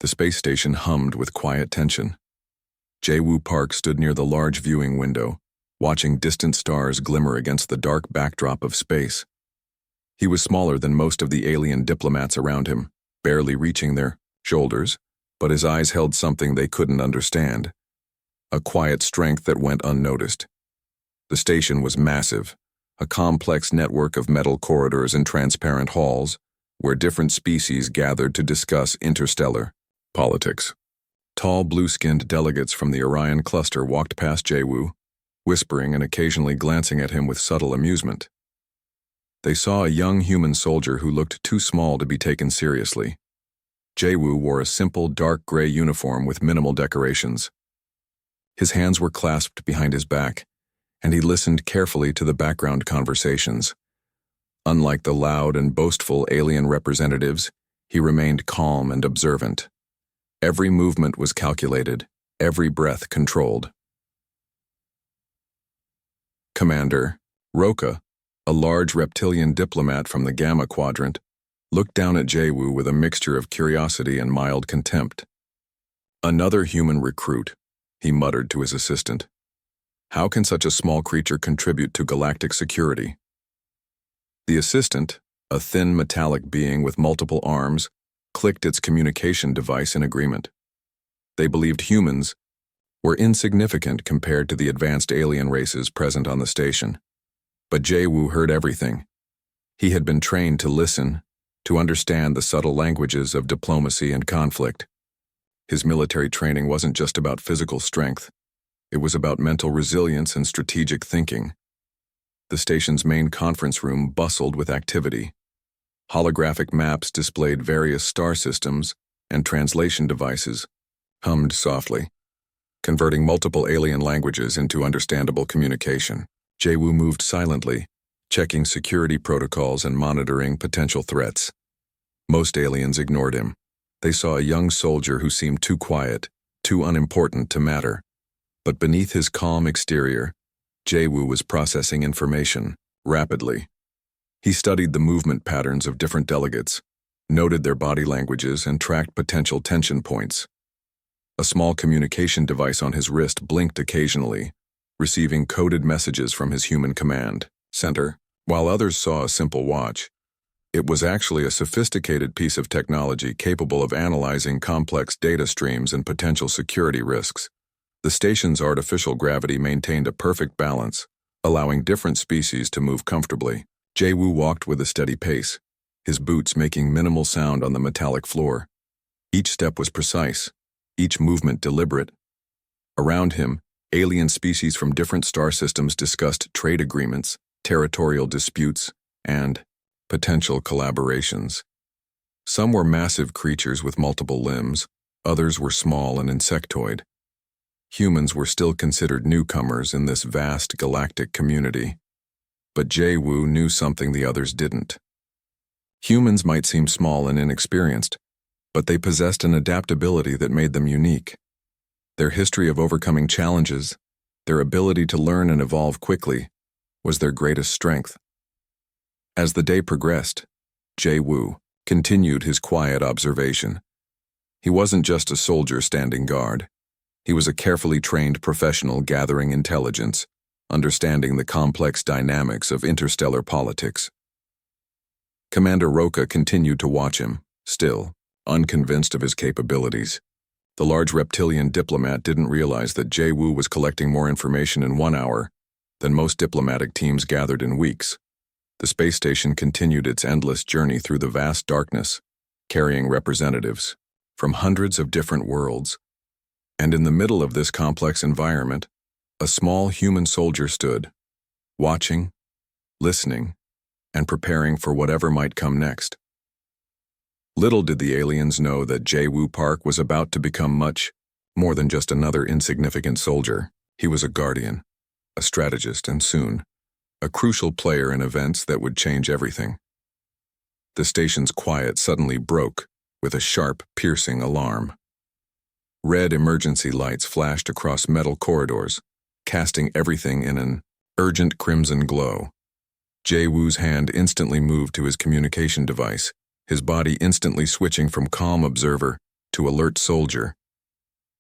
The space station hummed with quiet tension. Jae-woo Park stood near the large viewing window, watching distant stars glimmer against the dark backdrop of space. He was smaller than most of the alien diplomats around him, barely reaching their shoulders, but his eyes held something they couldn't understand, a quiet strength that went unnoticed. The station was massive, a complex network of metal corridors and transparent halls, where different species gathered to discuss interstellar politics. Tall, blue-skinned delegates from the Orion cluster walked past Jae-woo, whispering and occasionally glancing at him with subtle amusement. They saw a young human soldier who looked too small to be taken seriously. Jae-woo wore a simple, dark gray uniform with minimal decorations. His hands were clasped behind his back, and he listened carefully to the background conversations. Unlike the loud and boastful alien representatives, he remained calm and observant. Every movement was calculated, every breath controlled. Commander Roka, a large reptilian diplomat from the Gamma Quadrant, looked down at Jae-woo with a mixture of curiosity and mild contempt. "Another human recruit," he muttered to his assistant. "How can such a small creature contribute to galactic security?" The assistant, a thin metallic being with multiple arms, clicked its communication device in agreement. They believed humans were insignificant compared to the advanced alien races present on the station. But Jae-woo heard everything. He had been trained to listen, to understand the subtle languages of diplomacy and conflict. His military training wasn't just about physical strength. It was about mental resilience and strategic thinking. The station's main conference room bustled with activity. Holographic maps displayed various star systems, and translation devices hummed softly, converting multiple alien languages into understandable communication. Jae-woo moved silently, checking security protocols and monitoring potential threats. Most aliens ignored him. They saw a young soldier who seemed too quiet, too unimportant to matter. But beneath his calm exterior, Jae-woo was processing information rapidly. He studied the movement patterns of different delegates, noted their body languages, and tracked potential tension points. A small communication device on his wrist blinked occasionally, receiving coded messages from his human command center. While others saw a simple watch, it was actually a sophisticated piece of technology capable of analyzing complex data streams and potential security risks. The station's artificial gravity maintained a perfect balance, allowing different species to move comfortably. Jae-woo walked with a steady pace, his boots making minimal sound on the metallic floor. Each step was precise, each movement deliberate. Around him, alien species from different star systems discussed trade agreements, territorial disputes, and potential collaborations. Some were massive creatures with multiple limbs, others were small and insectoid. Humans were still considered newcomers in this vast galactic community. But Jae-woo knew something the others didn't. Humans might seem small and inexperienced, but they possessed an adaptability that made them unique. Their history of overcoming challenges, their ability to learn and evolve quickly, was their greatest strength. As the day progressed, Jae-woo continued his quiet observation. He wasn't just a soldier standing guard. He was a carefully trained professional gathering intelligence, understanding the complex dynamics of interstellar politics. Commander Roka continued to watch him, still, unconvinced of his capabilities. The large reptilian diplomat didn't realize that Jae-woo was collecting more information in 1 hour than most diplomatic teams gathered in weeks. The space station continued its endless journey through the vast darkness, carrying representatives from hundreds of different worlds. And in the middle of this complex environment, a small human soldier stood, watching, listening, and preparing for whatever might come next. Little did the aliens know that Jae-woo Park was about to become much more than just another insignificant soldier. He was a guardian, a strategist, and soon, a crucial player in events that would change everything. The station's quiet suddenly broke with a sharp, piercing alarm. Red emergency lights flashed across metal corridors, casting everything in an urgent crimson glow. Jae-woo's hand instantly moved to his communication device, his body instantly switching from calm observer To alert soldier.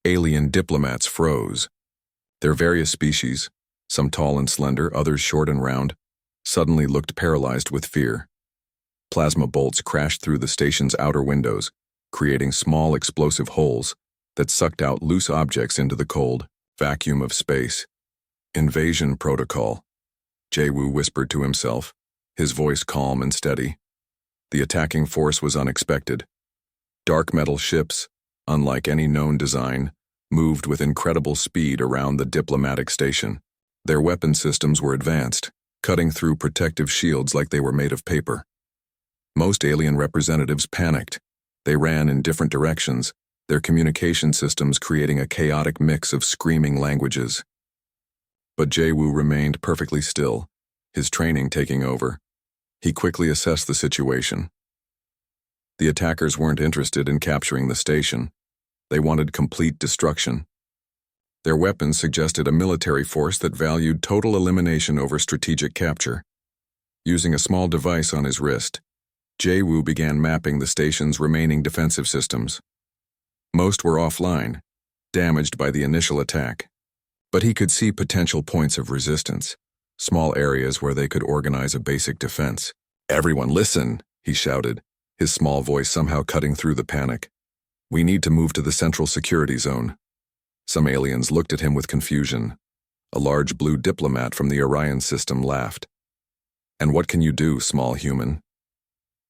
Alien diplomats froze. Their various species, some tall and slender, others short and round, suddenly looked paralyzed with fear. Plasma bolts crashed through the station's outer windows, creating small explosive holes that sucked out loose objects into the cold vacuum of space. Invasion protocol, Jae-woo whispered to himself, his voice calm and steady. The attacking force was unexpected. Dark metal ships, unlike any known design, moved with incredible speed around the diplomatic station. Their weapon systems were advanced, cutting through protective shields like they were made of paper. Most alien representatives panicked. They ran in different directions, their communication systems creating a chaotic mix of screaming languages. But Jae-woo remained perfectly still, his training taking over. He quickly assessed the situation. The attackers weren't interested in capturing the station. They wanted complete destruction. Their weapons suggested a military force that valued total elimination over strategic capture. Using a small device on his wrist, Jae-woo began mapping the station's remaining defensive systems. Most were offline, damaged by the initial attack. But he could see potential points of resistance, small areas where they could organize a basic defense. "Everyone listen," he shouted, his small voice somehow cutting through the panic. "We need to move to the central security zone." Some aliens looked at him with confusion. A large blue diplomat from the Orion system laughed. "And what can you do, small human?"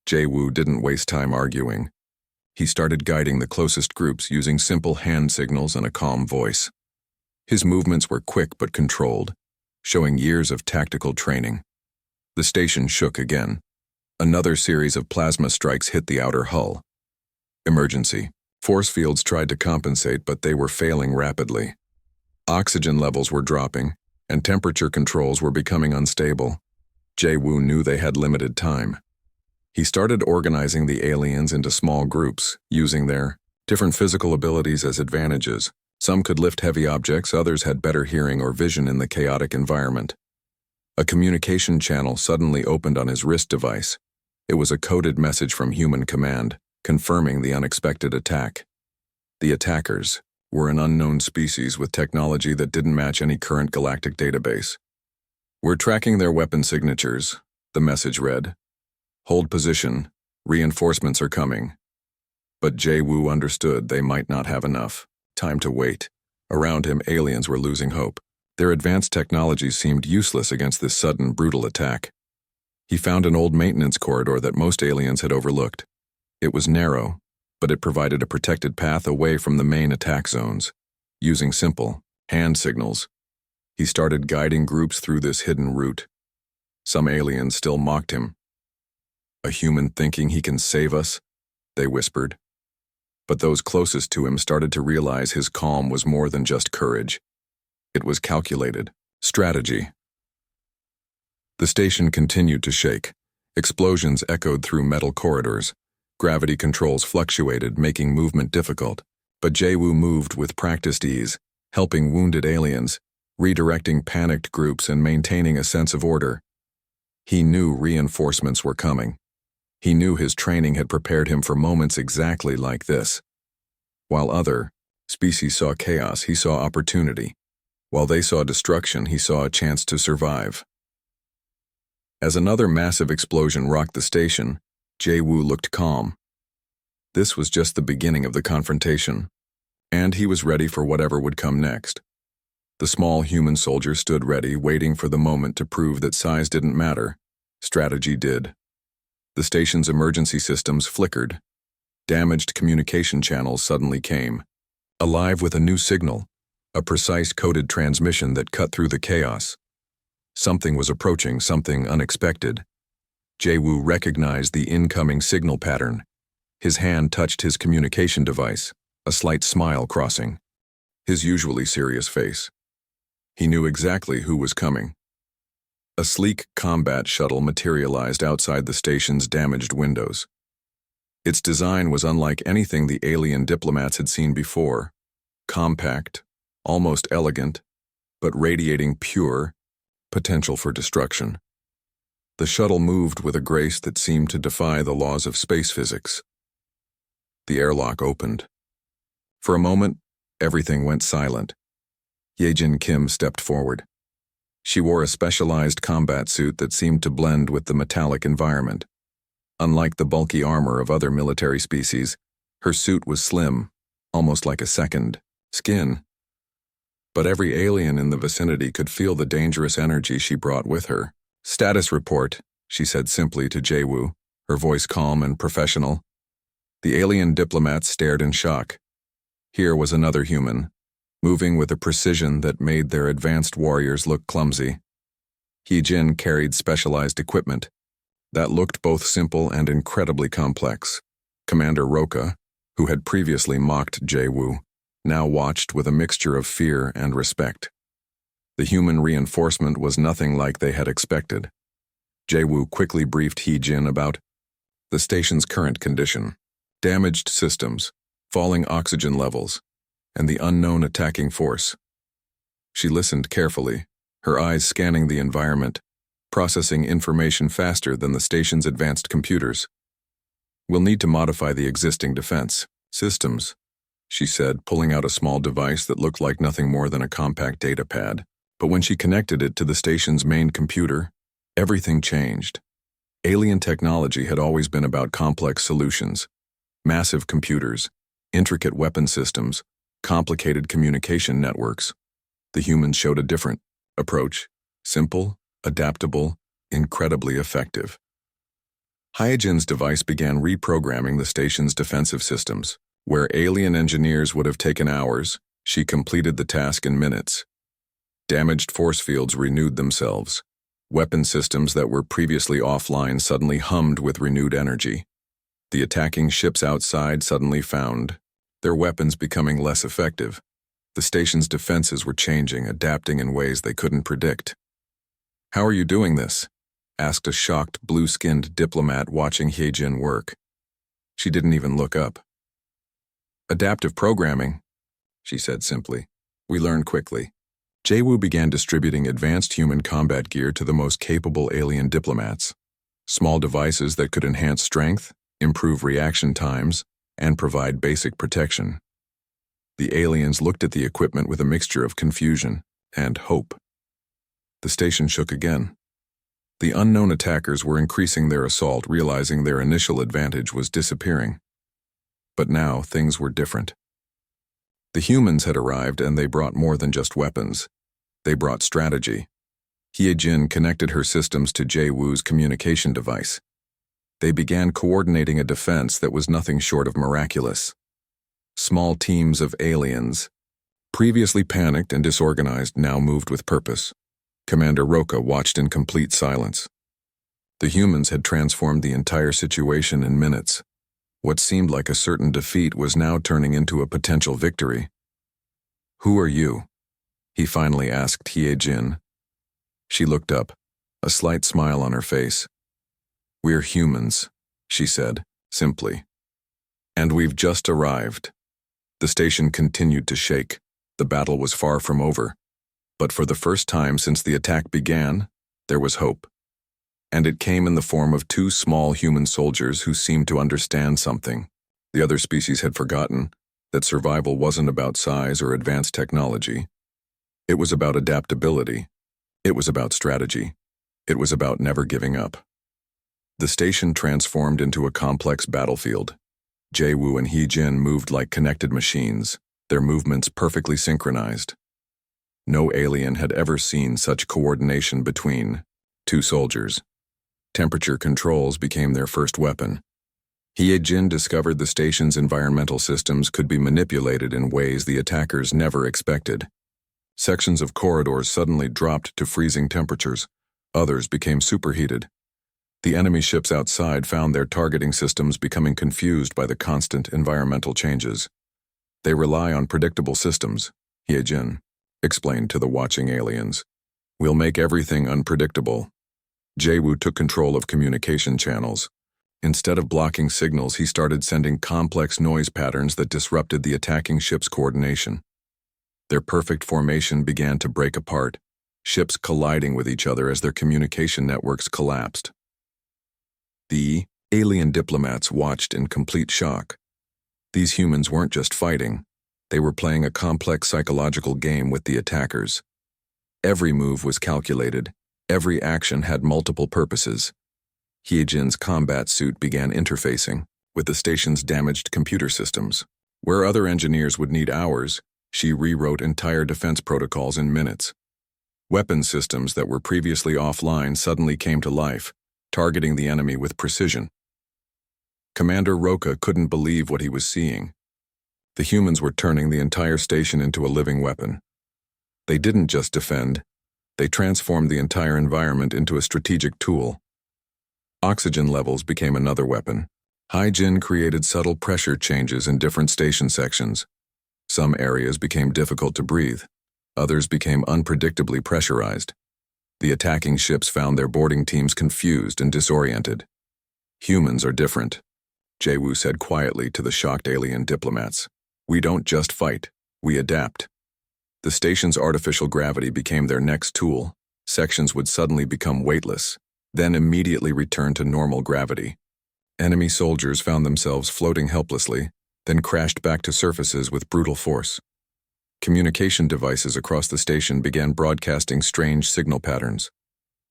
Jae-woo didn't waste time arguing. He started guiding the closest groups using simple hand signals and a calm voice. His movements were quick but controlled, showing years of tactical training. The station shook again. Another series of plasma strikes hit the outer hull. Emergency. Force fields tried to compensate, but they were failing rapidly. Oxygen levels were dropping, and temperature controls were becoming unstable. Jae-woo knew they had limited time. He started organizing the aliens into small groups, using their different physical abilities as advantages. Some could lift heavy objects, others had better hearing or vision in the chaotic environment. A communication channel suddenly opened on his wrist device. It was a coded message from Human Command, confirming the unexpected attack. The attackers were an unknown species with technology that didn't match any current galactic database. "We're tracking their weapon signatures," the message read. "Hold position. Reinforcements are coming." But Jae-woo understood they might not have enough. Time to wait. Around him, aliens were losing hope. Their advanced technology seemed useless against this sudden, brutal attack. He found an old maintenance corridor that most aliens had overlooked. It was narrow, but it provided a protected path away from the main attack zones. Using simple hand signals, he started guiding groups through this hidden route. Some aliens still mocked him. "A human thinking he can save us?" they whispered. But those closest to him started to realize his calm was more than just courage. It was calculated strategy. The station continued to shake. Explosions echoed through metal corridors. Gravity controls fluctuated, making movement difficult. But Jae-woo moved with practiced ease, helping wounded aliens, redirecting panicked groups and maintaining a sense of order. He knew reinforcements were coming. He knew his training had prepared him for moments exactly like this. While other species saw chaos, he saw opportunity. While they saw destruction, he saw a chance to survive. As another massive explosion rocked the station, Jae-woo looked calm. This was just the beginning of the confrontation, and he was ready for whatever would come next. The small human soldier stood ready, waiting for the moment to prove that size didn't matter. Strategy did. The station's emergency systems flickered. Damaged communication channels suddenly came, alive with a new signal, a precise coded transmission that cut through the chaos. Something was approaching, something unexpected. Jae-woo recognized the incoming signal pattern. His hand touched his communication device, a slight smile crossing his usually serious face. He knew exactly who was coming. A sleek combat shuttle materialized outside the station's damaged windows. Its design was unlike anything the alien diplomats had seen before. Compact, almost elegant, but radiating pure potential for destruction. The shuttle moved with a grace that seemed to defy the laws of space physics. The airlock opened. For a moment, everything went silent. Yejin Kim stepped forward. She wore a specialized combat suit that seemed to blend with the metallic environment. Unlike the bulky armor of other military species, her suit was slim, almost like a second skin. But every alien in the vicinity could feel the dangerous energy she brought with her. "Status report," she said simply to Jae-woo, her voice calm and professional. The alien diplomats stared in shock. Here was another human, moving with a precision that made their advanced warriors look clumsy. Hee-jin carried specialized equipment that looked both simple and incredibly complex. Commander Roka, who had previously mocked Jae-woo, now watched with a mixture of fear and respect. The human reinforcement was nothing like they had expected. Jae-woo quickly briefed Hee-jin about the station's current condition, damaged systems, falling oxygen levels, and the unknown attacking force. She listened carefully, her eyes scanning the environment, processing information faster than the station's advanced computers. "We'll need to modify the existing defense systems," she said, pulling out a small device that looked like nothing more than a compact data pad. But when she connected it to the station's main computer, everything changed. Alien technology had always been about complex solutions, massive computers, intricate weapon systems, complicated communication networks. The humans showed a different approach: simple, adaptable, incredibly effective. Hyojin's device began reprogramming the station's defensive systems. Where alien engineers would have taken hours, she completed the task in minutes. Damaged force fields renewed themselves. Weapon systems that were previously offline suddenly hummed with renewed energy. The attacking ships outside suddenly found their weapons becoming less effective. The station's defenses were changing, adapting in ways they couldn't predict. "How are you doing this?" asked a shocked, blue-skinned diplomat watching Hyejin work. She didn't even look up. "Adaptive programming," she said simply. "We learn quickly." Jae-woo began distributing advanced human combat gear to the most capable alien diplomats. Small devices that could enhance strength, improve reaction times, and provide basic protection. The aliens looked at the equipment with a mixture of confusion and hope. The station shook again. The unknown attackers were increasing their assault, realizing their initial advantage was disappearing. But now things were different. The humans had arrived, and they brought more than just weapons. They brought strategy. Hyejin connected her systems to Jae-woo's communication device. They began coordinating a defense that was nothing short of miraculous. Small teams of aliens, previously panicked and disorganized, now moved with purpose. Commander Roka watched in complete silence. The humans had transformed the entire situation in minutes. What seemed like a certain defeat was now turning into a potential victory. "Who are you?" he finally asked Hyejin. She looked up, a slight smile on her face. "We're humans," she said, simply. "And we've just arrived." The station continued to shake. The battle was far from over. But for the first time since the attack began, there was hope. And it came in the form of two small human soldiers who seemed to understand something. The other species had forgotten that survival wasn't about size or advanced technology. It was about adaptability. It was about strategy. It was about never giving up. The station transformed into a complex battlefield. Jae-woo and Hyejin moved like connected machines, their movements perfectly synchronized. No alien had ever seen such coordination between two soldiers. Temperature controls became their first weapon. Hyejin discovered the station's environmental systems could be manipulated in ways the attackers never expected. Sections of corridors suddenly dropped to freezing temperatures. Others became superheated. The enemy ships outside found their targeting systems becoming confused by the constant environmental changes. "They rely on predictable systems," Hyejin explained to the watching aliens. "We'll make everything unpredictable." Jae-woo took control of communication channels. Instead of blocking signals, he started sending complex noise patterns that disrupted the attacking ship's coordination. Their perfect formation began to break apart, ships colliding with each other as their communication networks collapsed. The alien diplomats watched in complete shock. These humans weren't just fighting, They were playing a complex psychological game with the attackers. Every move was calculated. Every action had multiple purposes. Hyejin's combat suit began interfacing with the station's damaged computer systems. Where other engineers would need hours, she rewrote entire defense protocols in minutes. Weapon systems that were previously offline suddenly came to life, targeting the enemy with precision. Commander Roca couldn't believe what he was seeing. The humans were turning the entire station into a living weapon. They didn't just defend, they transformed the entire environment into a strategic tool. Oxygen levels became another weapon. Hyejin created subtle pressure changes in different station sections. Some areas became difficult to breathe. Others became unpredictably pressurized. The attacking ships found their boarding teams confused and disoriented. Humans are different, Jae-woo said quietly to the shocked alien diplomats. We don't just fight, we adapt. The station's artificial gravity became their next tool. Sections would suddenly become weightless, then immediately return to normal gravity. Enemy soldiers found themselves floating helplessly, then crashed back to surfaces with brutal force. Communication devices across the station began broadcasting strange signal patterns.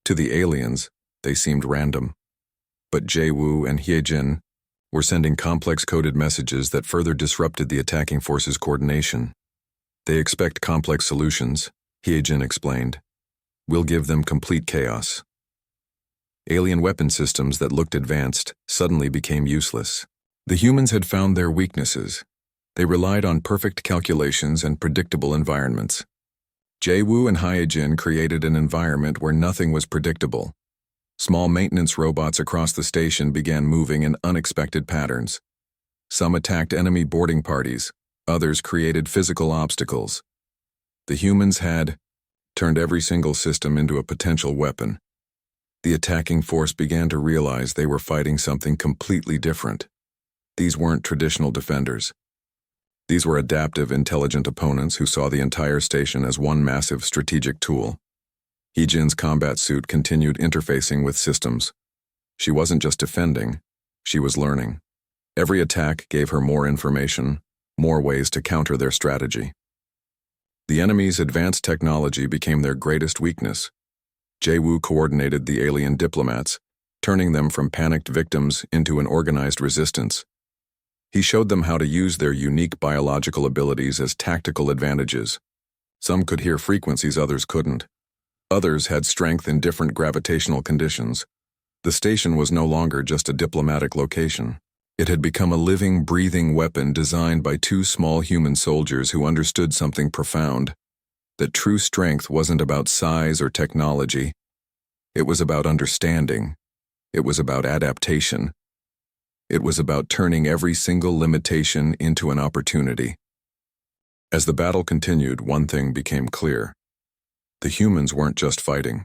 To the aliens, they seemed random. But Jae-woo and Hyejin were sending complex coded messages that further disrupted the attacking force's coordination. They expect complex solutions, Hyejin explained. We'll give them complete chaos. Alien weapon systems that looked advanced suddenly became useless. The humans had found their weaknesses. They relied on perfect calculations and predictable environments. Jae-woo and Hyejin created an environment where nothing was predictable. Small maintenance robots across the station began moving in unexpected patterns. Some attacked enemy boarding parties, others created physical obstacles. The humans had turned every single system into a potential weapon. The attacking force began to realize they were fighting something completely different. These weren't traditional defenders. These were adaptive, intelligent opponents who saw the entire station as one massive strategic tool. Hyejin's combat suit continued interfacing with systems. She wasn't just defending, she was learning. Every attack gave her more information, more ways to counter their strategy. The enemy's advanced technology became their greatest weakness. Jae-woo coordinated the alien diplomats, turning them from panicked victims into an organized resistance. He showed them how to use their unique biological abilities as tactical advantages. Some could hear frequencies others couldn't. Others had strength in different gravitational conditions. The station was no longer just a diplomatic location. It had become a living, breathing weapon designed by two small human soldiers who understood something profound. That true strength wasn't about size or technology. It was about understanding. It was about adaptation. It was about turning every single limitation into an opportunity. As the battle continued, one thing became clear. The humans weren't just fighting.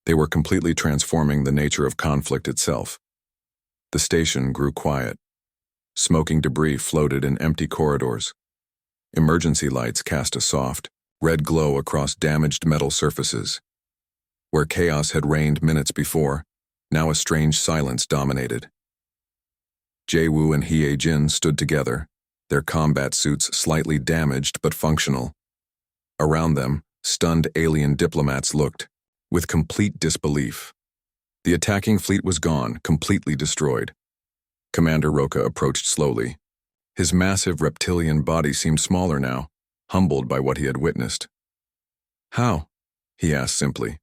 They were completely transforming the nature of conflict itself. The station grew quiet. Smoking debris floated in empty corridors. Emergency lights cast a soft, red glow across damaged metal surfaces. Where chaos had reigned minutes before, now a strange silence dominated. Jae-woo and Hyejin stood together, their combat suits slightly damaged but functional. Around them, stunned alien diplomats looked, with complete disbelief. The attacking fleet was gone, completely destroyed. Commander Roca approached slowly. His massive reptilian body seemed smaller now, humbled by what he had witnessed. How? He asked simply.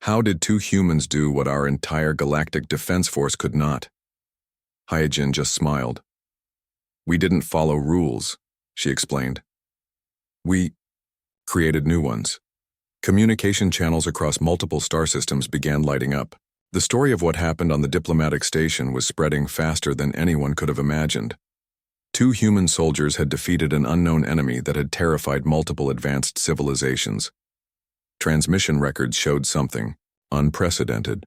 How did two humans do what our entire galactic defense force could not? Hyejin just smiled. We didn't follow rules, she explained. We created new ones. Communication channels across multiple star systems began lighting up. The story of what happened on the diplomatic station was spreading faster than anyone could have imagined. Two human soldiers had defeated an unknown enemy that had terrified multiple advanced civilizations. Transmission records showed something unprecedented.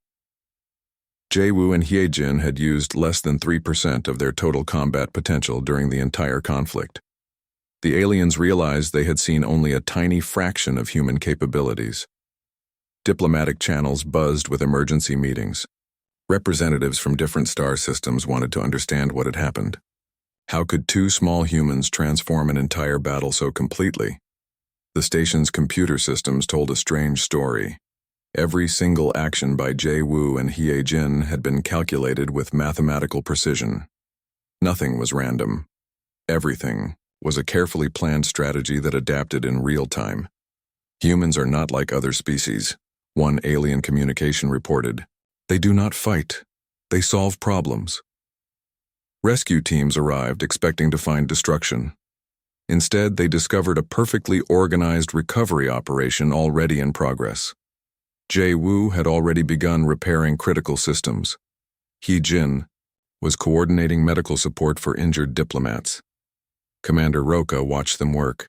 Jae-woo and Hyejin had used less than 3% of their total combat potential during the entire conflict. The aliens realized they had seen only a tiny fraction of human capabilities. Diplomatic channels buzzed with emergency meetings. Representatives from different star systems wanted to understand what had happened. How could two small humans transform an entire battle so completely? The station's computer systems told a strange story. Every single action by Jae-woo and Hye-jin had been calculated with mathematical precision. Nothing was random. Everything was a carefully planned strategy that adapted in real time. Humans are not like other species, one alien communication reported. They do not fight. They solve problems. Rescue teams arrived expecting to find destruction. Instead, they discovered a perfectly organized recovery operation already in progress. Jae-woo had already begun repairing critical systems. Hye-jin was coordinating medical support for injured diplomats. Commander Roka watched them work.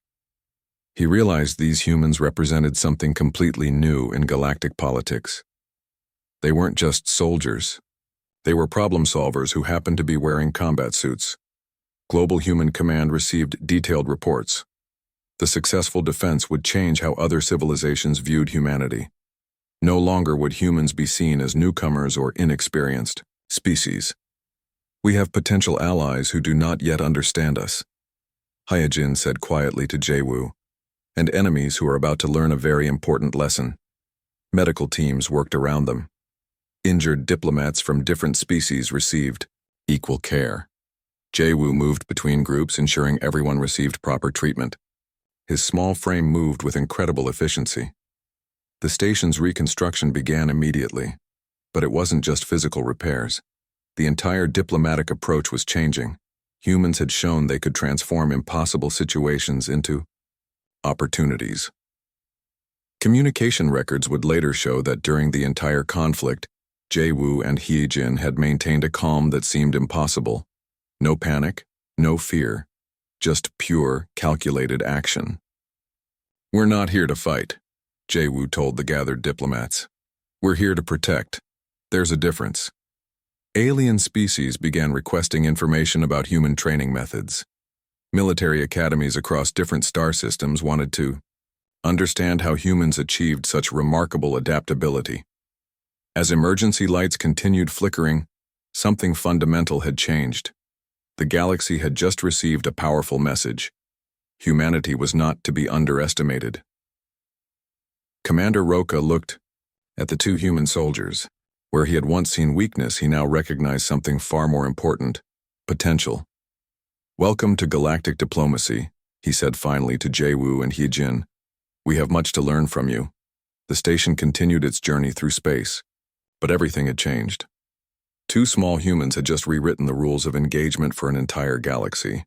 He realized these humans represented something completely new in galactic politics. They weren't just soldiers. They were problem solvers who happened to be wearing combat suits. Global Human Command received detailed reports. The successful defense would change how other civilizations viewed humanity. No longer would humans be seen as newcomers or inexperienced species. We have potential allies who do not yet understand us, Hye-jin said quietly to Jae-woo, and enemies who are about to learn a very important lesson. Medical teams worked around them. Injured diplomats from different species received equal care. Jae-woo moved between groups, ensuring everyone received proper treatment. His small frame moved with incredible efficiency. The station's reconstruction began immediately, but it wasn't just physical repairs. The entire diplomatic approach was changing. Humans had shown they could transform impossible situations into opportunities. Communication records would later show that during the entire conflict, Jae-woo and Hye-jin had maintained a calm that seemed impossible. No panic, no fear, just pure, calculated action. "We're not here to fight," Jae-woo told the gathered diplomats. "We're here to protect. There's a difference." Alien species began requesting information about human training methods. Military academies across different star systems wanted to understand how humans achieved such remarkable adaptability. As emergency lights continued flickering, something fundamental had changed. The galaxy had just received a powerful message. Humanity was not to be underestimated. Commander Roka looked at the two human soldiers. Where he had once seen weakness, he now recognized something far more important: potential. "Welcome to galactic diplomacy," he said finally to Jae-woo and Hye-jin. "We have much to learn from you." The station continued its journey through space, but everything had changed. Two small humans had just rewritten the rules of engagement for an entire galaxy.